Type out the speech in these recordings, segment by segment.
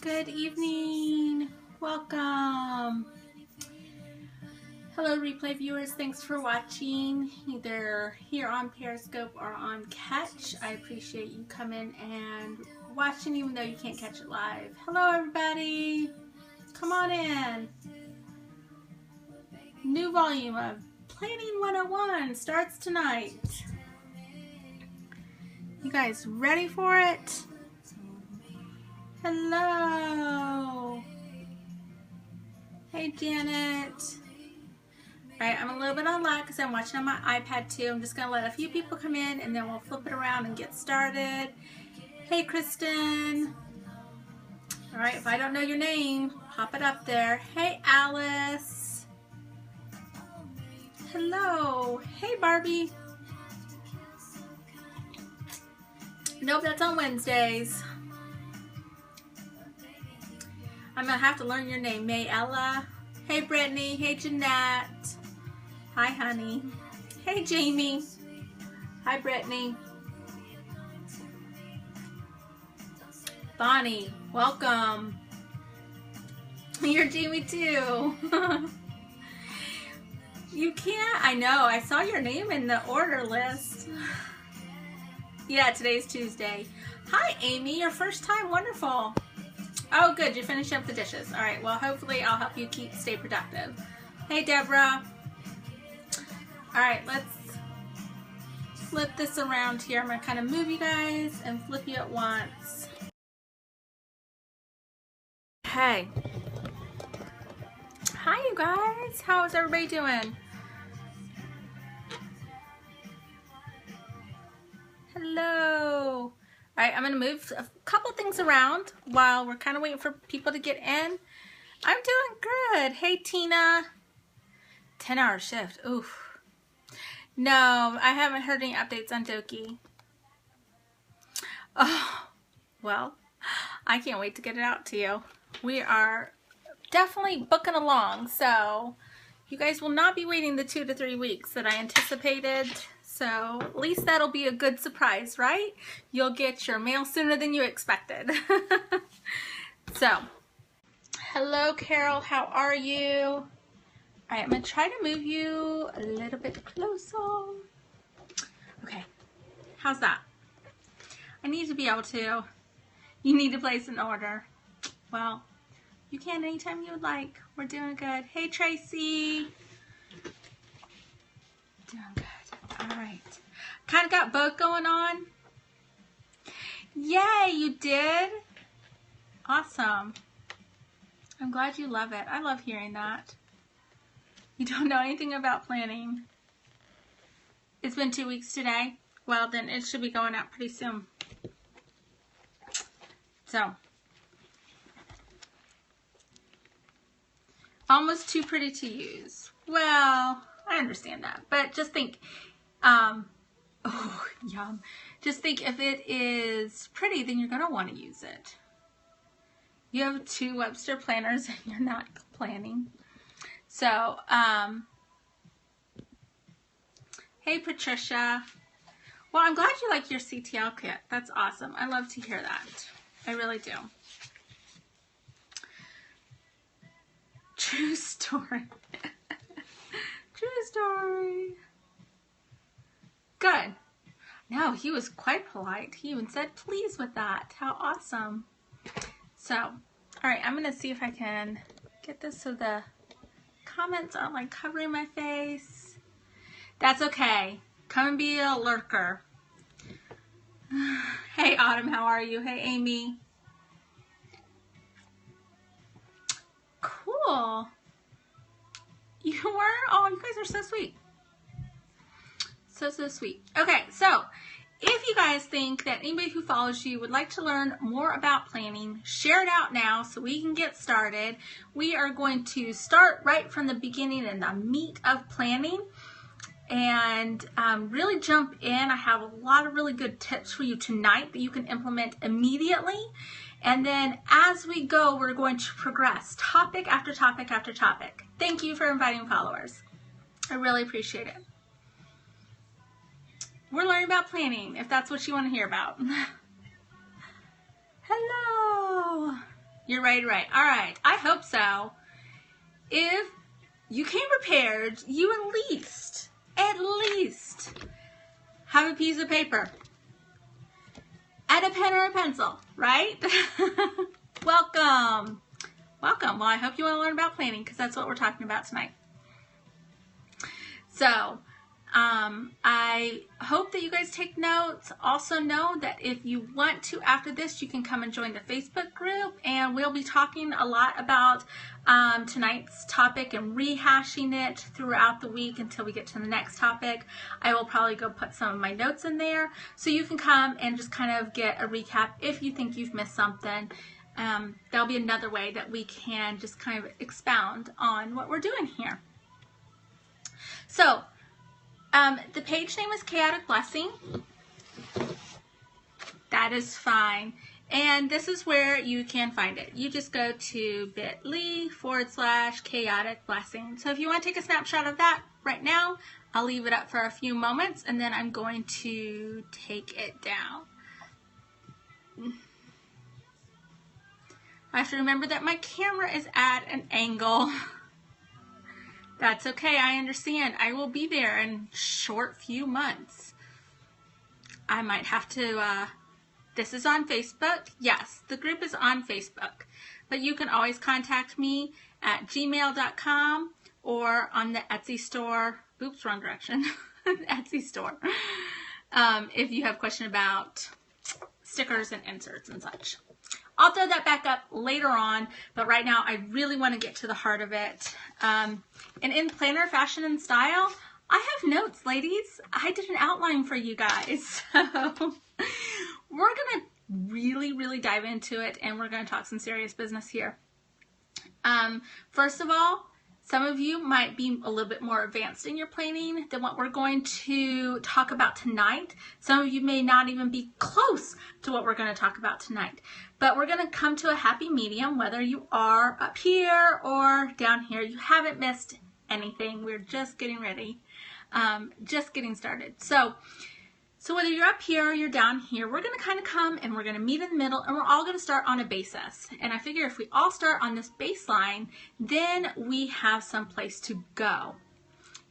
Good evening. Welcome. Hello, replay viewers. Thanks for watching, either here on Periscope or on Catch. I appreciate you coming and watching, even though you can't catch it live. Hello, everybody. Come on in. New volume of Planning 101 starts tonight. You guys ready for it? Hello. Hey, Janet. All right, I'm a little bit on lag because I'm watching on my iPad too. I'm just going to let a few people come in and then we'll flip it around and get started. Hey, Kristen. All right, if I don't know your name, pop it up there. Hey, Alice. Hello. Hey, Barbie. Nope, that's on Wednesdays. I'm going to have to learn your name. Mayella. Hey, Brittany. Hey, Jeanette. Hi, honey. Hey, Jamie. Hi, Brittany. Bonnie, welcome. You're Jamie too. You can't, I know, I saw your name in the order list. Yeah, today's Tuesday. Hi, Amy, your first time, wonderful. Oh, good, you're finishing up the dishes. All right, well, hopefully I'll help you stay productive. Hey, Deborah. All right, let's flip this around here. I'm gonna kind of move you guys and flip you at once. Hey. Hi, you guys. How is everybody doing? Hello. All right, I'm gonna move a couple things around while we're kind of waiting for people to get in. I'm doing good. Hey, Tina. 10-hour shift. Oof. No, I haven't heard any updates on Doki. Oh, well, I can't wait to get it out to you. We are definitely booking along, so you guys will not be waiting the 2 to 3 weeks that I anticipated. So at least that'll be a good surprise, right? You'll get your mail sooner than you expected. So, hello, Carol. How are you? All right, I'm going to try to move you a little bit closer. Okay, how's that? I need to be able to. You need to place an order. Well, you can anytime you would like. We're doing good. Hey, Tracy. Doing good. All right. Kind of got both going on. Yay, you did? Awesome. I'm glad you love it. I love hearing that. You don't know anything about planning. It's been 2 weeks today. Well, then it should be going out pretty soon. So, almost too pretty to use. Well, I understand that, but just think, oh, yum. Just think if it is pretty, then you're going to want to use it. You have 2 Webster planners and you're not planning. So, hey, Patricia. Well, I'm glad you like your CTL kit. That's awesome. I love to hear that. I really do. True story. True story. Good. No, he was quite polite. He even said please with that. How awesome. So, all right, I'm going to see if I can get this so the comments aren't like covering my face. That's okay. Come and be a lurker. Hey, Autumn, how are you? Hey, Amy. Cool. You were? Oh, you guys are so sweet. So sweet. Okay, so if you guys think that anybody who follows you would like to learn more about planning, share it out now so we can get started. We are going to start right from the beginning and the meat of planning and really jump in. I have a lot of really good tips for you tonight that you can implement immediately. And then as we go, we're going to progress topic after topic after topic. Thank you for inviting followers. I really appreciate it. We're learning about planning, if that's what you want to hear about. Hello. You're ready to write. All right, I hope so. If you came prepared, you at least have a piece of paper and a pen or a pencil, right? Welcome. Welcome. Well, I hope you want to learn about planning because that's what we're talking about tonight. So, I hope that you guys take notes. Also know that if you want to after this, you can come and join the Facebook group, and we'll be talking a lot about tonight's topic and rehashing it throughout the week until we get to the next topic. I will probably go put some of my notes in there so you can come and just kind of get a recap if you think you've missed something. That'll be another way that we can just kind of expound on what we're doing here. So, the page name is Chaotic Blessing. That is fine. And this is where you can find it. You just go to bit.ly/chaotic blessing. So if you want to take a snapshot of that right now, I'll leave it up for a few moments and then I'm going to take it down. I have to remember that my camera is at an angle. That's okay, I understand. I will be there in a short few months. I might have to, this is on Facebook. Yes, the group is on Facebook. But you can always contact me at gmail.com or on the Etsy store. Oops, wrong direction. Etsy store. If you have a question about stickers and inserts and such. I'll throw that back up later on, but right now I really want to get to the heart of it. And in planner fashion and style, I have notes, ladies. I did an outline for you guys. So we're going to really dive into it, and we're going to talk some serious business here. First of all, some of you might be a little bit more advanced in your planning than what we're going to talk about tonight. Some of you may not even be close to what we're going to talk about tonight. But we're going to come to a happy medium, whether you are up here or down here. You haven't missed anything. We're just getting ready, just getting started. So whether you're up here or you're down here, we're going to kind of come and we're going to meet in the middle, and we're all going to start on a basis. And I figure if we all start on this baseline, then we have some place to go.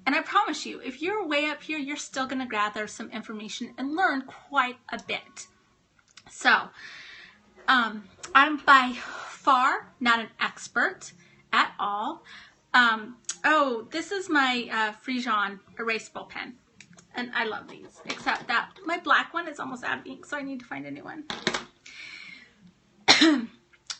And I promise you, if you're way up here, you're still going to gather some information and learn quite a bit. So, I'm by far not an expert at all. Oh, this is my Frijon erasable pen. And I love these, except that my black one is almost out of ink, so I need to find a new one.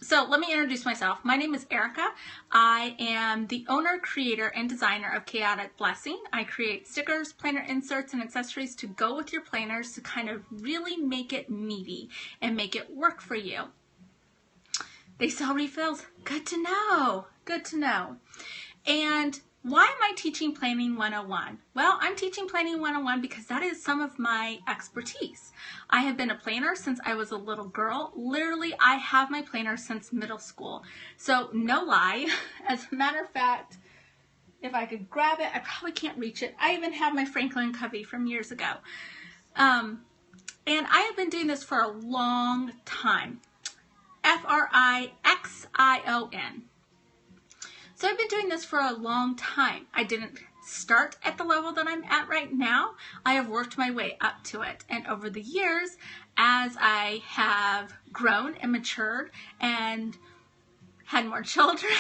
So let me introduce myself. My name is Erica. I am the owner, creator, and designer of Chaotic Blessing. I create stickers, planner inserts, and accessories to go with your planners to kind of really make it meaty and make it work for you. They sell refills. Good to know. Good to know. And why am I teaching Planning 101? Well, I'm teaching Planning 101 because that is some of my expertise. I have been a planner since I was a little girl. Literally, I have my planner since middle school. So, no lie. As a matter of fact, if I could grab it, I probably can't reach it. I even have my Franklin Covey from years ago. And I have been doing this for a long time. Frixion. So I've been doing this for a long time. I didn't start at the level that I'm at right now. I have worked my way up to it. And over the years, as I have grown and matured and had more children,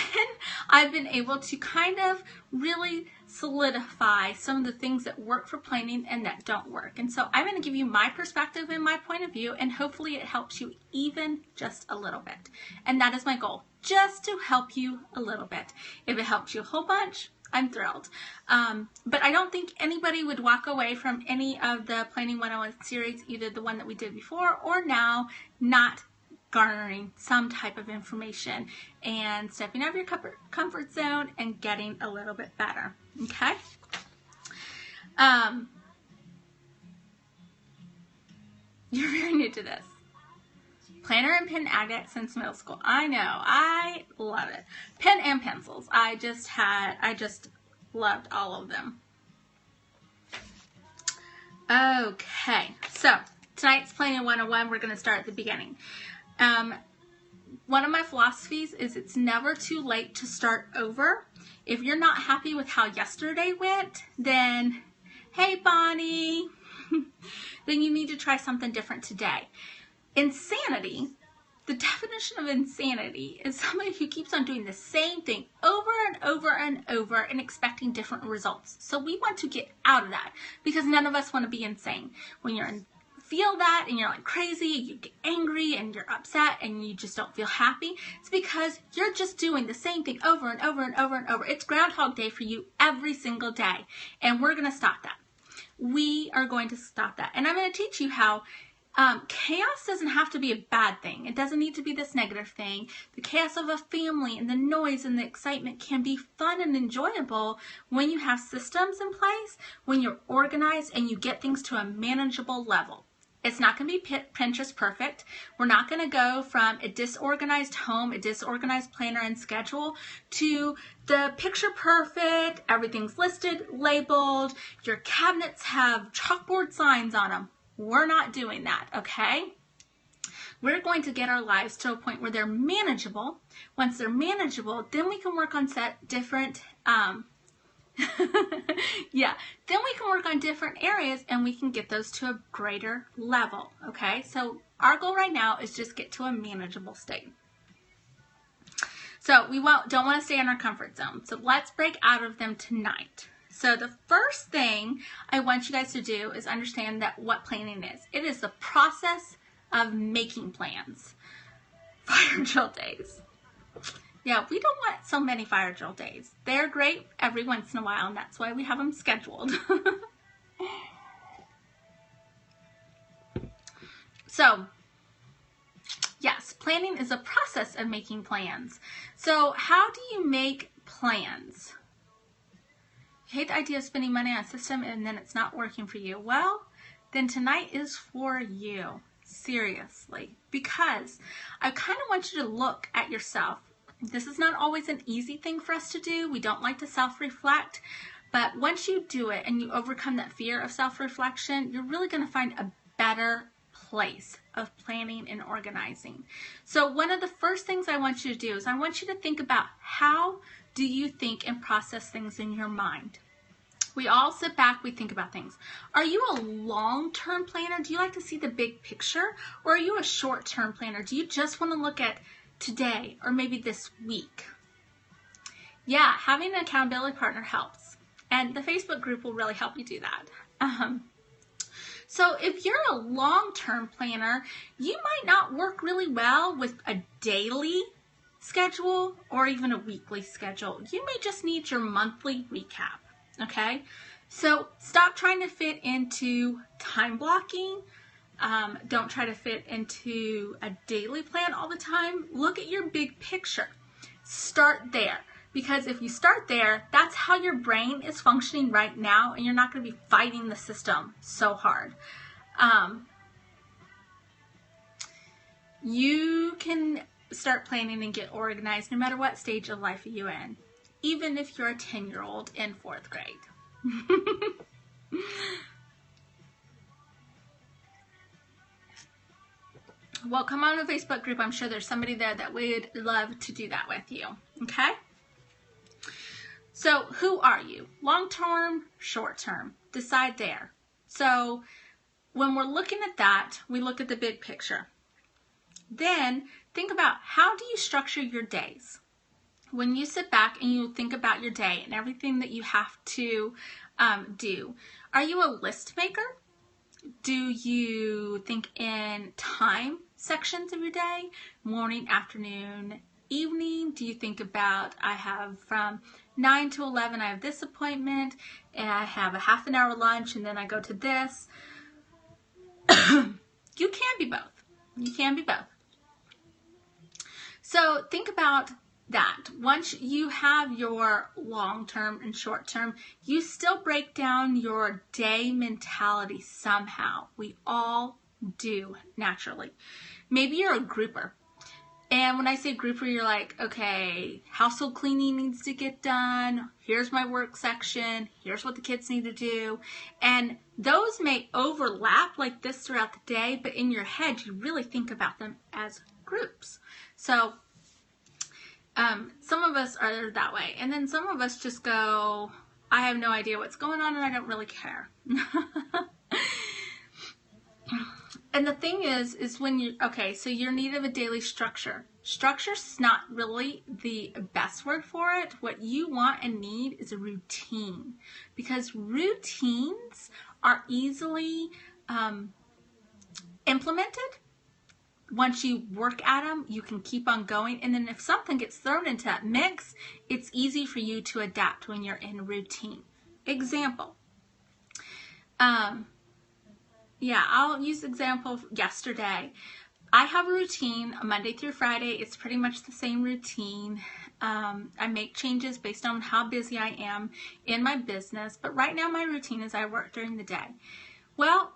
I've been able to kind of really solidify some of the things that work for planning and that don't work. And so I'm going to give you my perspective and my point of view, and hopefully it helps you even just a little bit. And that is my goal, just to help you a little bit. If it helps you a whole bunch, I'm thrilled. But I don't think anybody would walk away from any of the Planning 101 series, either the one that we did before or now, not garnering some type of information and stepping out of your comfort zone and getting a little bit better. Okay? You're very new to this. Planner and pen addict since middle school. I know. I love it. Pen and pencils. I just loved all of them. Okay. So, tonight's Planning 101, we're going to start at the beginning. One of my philosophies is it's never too late to start over. If you're not happy with how yesterday went, then, hey Bonnie, then you need to try something different today. Insanity, the definition of insanity is somebody who keeps on doing the same thing over and over and over and expecting different results. So we want to get out of that because none of us want to be insane. When you're feel that and you're like crazy, you get angry and you're upset and you just don't feel happy, it's because you're just doing the same thing over and over and over and over. It's Groundhog Day for you every single day, and we're going to stop that. We are going to stop that, and I'm going to teach you how chaos doesn't have to be a bad thing. It doesn't need to be this negative thing. The chaos of a family and the noise and the excitement can be fun and enjoyable when you have systems in place, when you're organized and you get things to a manageable level. It's not going to be Pinterest perfect. We're not going to go from a disorganized home, a disorganized planner and schedule to the picture perfect, everything's listed, labeled, your cabinets have chalkboard signs on them. We're not doing that, okay? We're going to get our lives to a point where they're manageable. Once they're manageable, then we can work on different then we can work on different areas and we can get those to a greater level, okay? So our goal right now is just get to a manageable state. So we don't want to stay in our comfort zone. So let's break out of them tonight. So the first thing I want you guys to do is understand that what planning is. It is the process of making plans. Fire drill days. Yeah, we don't want so many fire drill days. They're great every once in a while, and that's why we have them scheduled. So, yes, planning is a process of making plans. So, how do you make plans? You hate the idea of spending money on a system and then it's not working for you. Well, then tonight is for you. Seriously. Because I kind of want you to look at yourself. This is not always an easy thing for us to do. We don't like to self-reflect, but once you do it and you overcome that fear of self-reflection, you're really going to find a better place of planning and organizing. So one of the first things I want you to do is I want you to think about how do you think and process things in your mind. We all sit back, we think about things. Are you a long-term planner? Do you like to see the big picture? Or are you a short-term planner? Do you just want to look at today or maybe this week? Yeah, having an accountability partner helps, and the Facebook group will really help you do that. So if you're a long-term planner, you might not work really well with a daily schedule or even a weekly schedule. You may just need your monthly recap, okay? So stop trying to fit into time blocking. Don't try to fit into a daily plan all the time. Look at your big picture. Start there. Because if you start there, that's how your brain is functioning right now, and you're not going to be fighting the system so hard. You can start planning and get organized no matter what stage of life you're in, even if you're a 10-year-old in 4th grade. Well, come on to the Facebook group. I'm sure there's somebody there that would love to do that with you. Okay? So, who are you? Long-term, short-term. Decide there. So, when we're looking at that, we look at the big picture. Then, think about how do you structure your days? When you sit back and you think about your day and everything that you have to do, are you a list maker? Do you think in time sections of your day? Morning, afternoon, evening? Do you think about, I have from 9 to 11, I have this appointment, and I have a half an hour lunch, and then I go to this? You can be both. You can be both. So think about that. Once you have your long-term and short-term, you still break down your day mentality somehow. We all do naturally. Maybe you're a grouper. And when I say grouper, you're like, okay, household cleaning needs to get done. Here's my work section. Here's what the kids need to do. And those may overlap like this throughout the day, but in your head, you really think about them as groups. So some of us are that way. And then some of us just go, I have no idea what's going on and I don't really care. And the thing is when you, okay, so you're in need of a daily structure. Structure's not really the best word for it. What you want and need is a routine, because routines are easily implemented. Once you work at them, you can keep on going. And then if something gets thrown into that mix, it's easy for you to adapt when you're in a routine. Example. Yeah, I'll use example of yesterday. I have a routine Monday through Friday. It's pretty much the same routine. I make changes based on how busy I am in my business. But right now my routine is I work during the day. Well,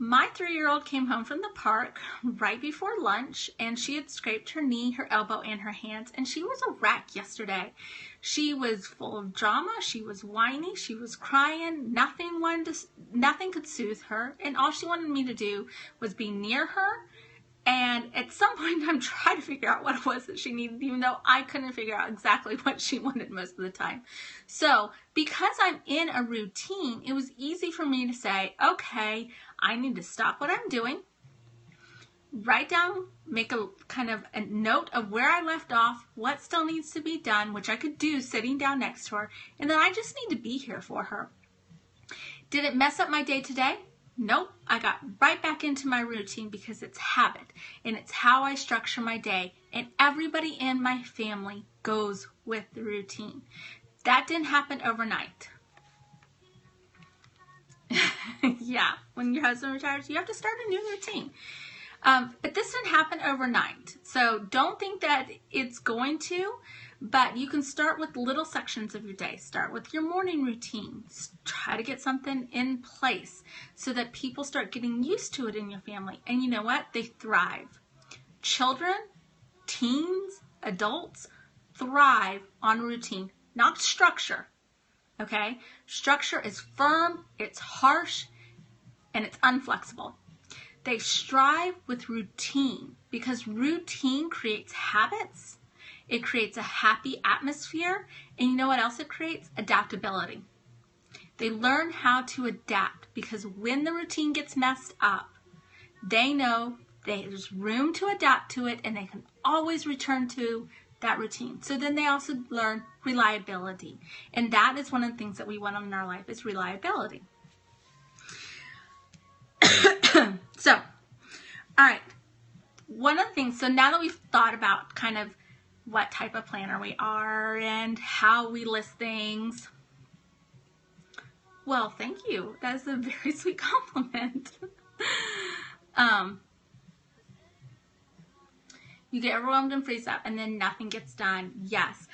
my 3-year-old came home from the park right before lunch, and she had scraped her knee, her elbow, and her hands, and she was a wreck yesterday. She was full of drama. She was whiny. She was crying. Nothing could soothe her, and all she wanted me to do was be near her. And at some point, I'm trying to figure out what it was that she needed, even though I couldn't figure out exactly what she wanted most of the time. So because I'm in a routine, it was easy for me to say, okay, I need to stop what I'm doing, write down, make a kind of a note of where I left off, what still needs to be done, which I could do sitting down next to her, and then I just need to be here for her. Did it mess up my day today? Nope, I got right back into my routine because it's habit and it's how I structure my day, and everybody in my family goes with the routine. That didn't happen overnight. Yeah, when your husband retires, you have to start a new routine. But this didn't happen overnight. So don't think that it's going to, but you can start with little sections of your day. Start with your morning routine. Try to get something in place so that people start getting used to it in your family. And you know what? They thrive. Children, teens, adults thrive on routine, not structure. Okay? Structure is firm, it's harsh, and it's unflexible. They strive with routine because routine creates habits. It creates a happy atmosphere. And you know what else it creates? Adaptability. They learn how to adapt because when the routine gets messed up, they know there's room to adapt to it and they can always return to that routine. So then they also learn reliability. And that is one of the things that we want in our life is reliability. So, all right. One of the things, so now that we've thought about kind of what type of planner we are and how we list things. Well, thank you. That's a very sweet compliment. You get overwhelmed and freeze up and then nothing gets done. Yes.